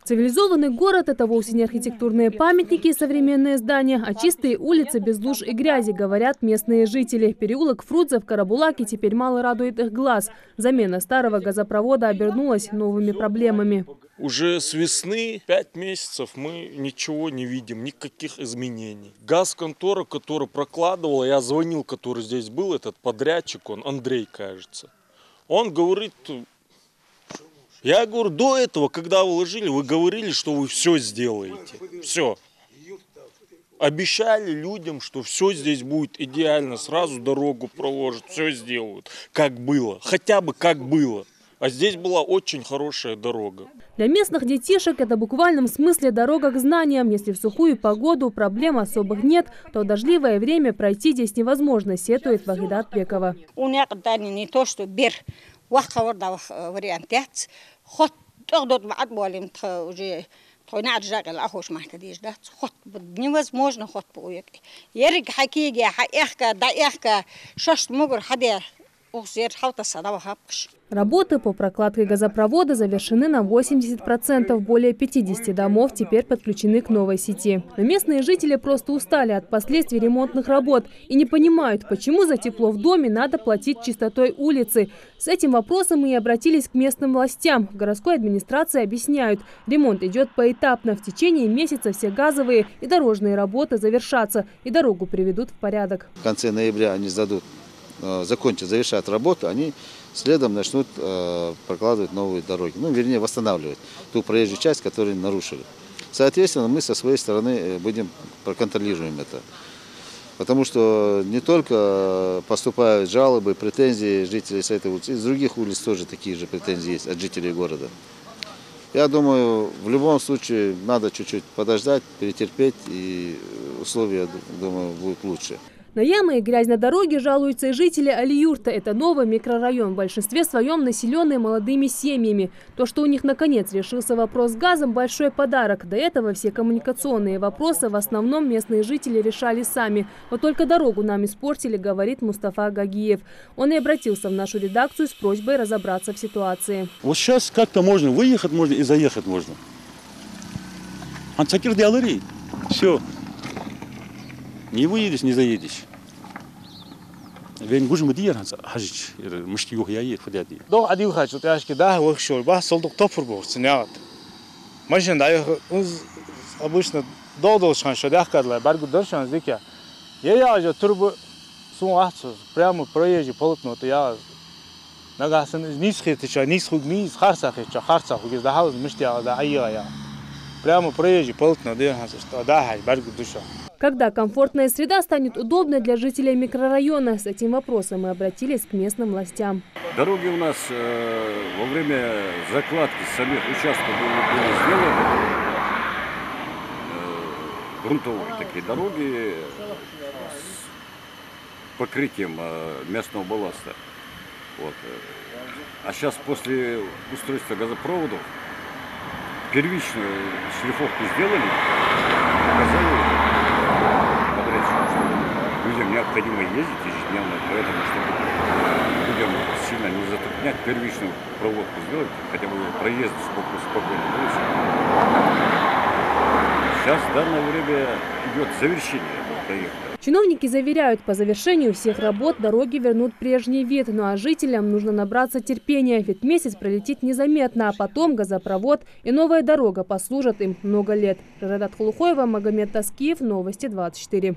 Цивилизованный город – это вовсе не архитектурные памятники и современные здания, а чистые улицы без луж и грязи, говорят местные жители. Переулок Фрунзе в Карабулаке теперь мало радует их глаз. Замена старого газопровода обернулась новыми проблемами. Уже с весны 5 месяцев мы ничего не видим, никаких изменений. Газконтора, которая прокладывала, я звонил, который здесь был, этот подрядчик, он Андрей, кажется. Он говорит... Я говорю, до этого, когда вы ложили, вы говорили, что вы все сделаете. Все. Обещали людям, что все здесь будет идеально, сразу дорогу проложат, все сделают, как было, хотя бы как было. А здесь была очень хорошая дорога. Для местных детишек это в буквальном смысле дорога к знаниям. Если в сухую погоду проблем особых нет, то в дождливое время пройти здесь невозможно, сетует Вахидат Бекова. Не то, что вариант. Ход уже невозможно ход поуек. Ерик хакиге хаехка даехка шаш могур хаде охзер хаута садава хапкш. Работы по прокладке газопровода завершены на 80%. Более 50 домов теперь подключены к новой сети. Но местные жители просто устали от последствий ремонтных работ и не понимают, почему за тепло в доме надо платить чистотой улицы. С этим вопросом мы и обратились к местным властям. В городской администрации объясняют, ремонт идет поэтапно. В течение месяца все газовые и дорожные работы завершатся и дорогу приведут в порядок. В конце ноября они закончат, завершат работу, они следом начнут прокладывать новые дороги, вернее восстанавливать ту проезжую часть, которую нарушили. Соответственно, мы со своей стороны проконтролируем это. Потому что не только поступают жалобы, претензии жителей с этой улицы, из других улиц тоже такие же претензии есть от жителей города. Я думаю, в любом случае надо чуть-чуть подождать, перетерпеть, и условия, думаю, будут лучше. На ямы и грязь на дороге жалуются и жители Алиюрта. Это новый микрорайон, в большинстве своем населенный молодыми семьями. То, что у них наконец решился вопрос с газом – большой подарок. До этого все коммуникационные вопросы в основном местные жители решали сами. Вот только дорогу нам испортили, говорит Мустафа Гагиев. Он и обратился в нашу редакцию с просьбой разобраться в ситуации. Вот сейчас как-то можно выехать, можно и заехать можно. Ансакир диалари. Все. Не выедешь, не заедешь. Вен гуж мдир хажич, мышки юх яет фадяди. До один хочу, ты ашки да вахшор, ба солдок топор был, снят. Машин да обычно до шан шадах кадла, баргу доршан зикя. Я же турбо сум ахцу, прямо проезжий полотно, то я нагасан низкий теча, низкий харсах теча, харсах, где да хаус мышки да айя. Прямо проезжий полотно, да хасу, да хай, баргу душа. Когда комфортная среда станет удобной для жителей микрорайона, с этим вопросом мы обратились к местным властям. Дороги у нас во время закладки самих участков были сделаны. Грунтовые такие дороги с покрытием местного балласта. Вот. А сейчас после устройства газопроводов первичную шлифовку сделали, показали людям необходимо ездить ежедневно, поэтому, чтобы людям сильно не затруднять, первичную проводку сделать, хотя бы проезд спокойно. Сейчас в данное время идет завершение этого проекта. Чиновники заверяют, по завершению всех работ дороги вернут прежний вид. Ну а жителям нужно набраться терпения, ведь месяц пролетит незаметно, а потом газопровод и новая дорога послужат им много лет. Рарадат Хулухоева, Магомед Таскиев, Новости 24.